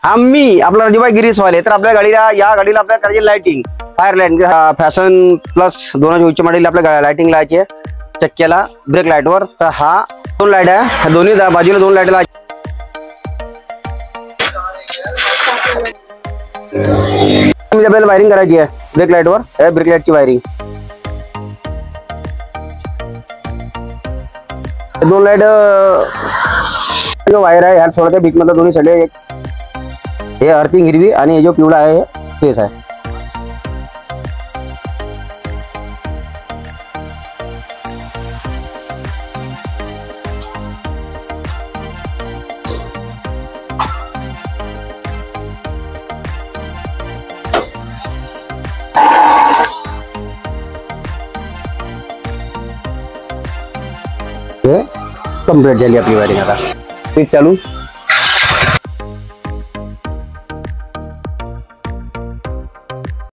आम्ही आपला राजूभाई गिरीशवाले तर आपल्या गाडीला या गाडीला आपल्याला करायची lighting fire light fashion plus 2 उच्च मॉडेल आपल्या लाइटिंग लावायची आहे चक्क्याला ब्रेक लाईटवर। तर हा 2 लाईट आहे, दोन्ही बाजूला 2 लाईट लावायची। आपल्याला वायरिंग करायची आहे ब्रेक लाईटवर, ब्रेक लाईटची वायरिंग 2 लाईट जो वायर आहे ह्या थोडा बीट मधला दोन्ही साइड एक हे अर्थिंग हिरवी आणि हे जो पिवळा आहे फेस आहे। कंप्लीट झाली आपली वायरिंग। आता स्पीड चालू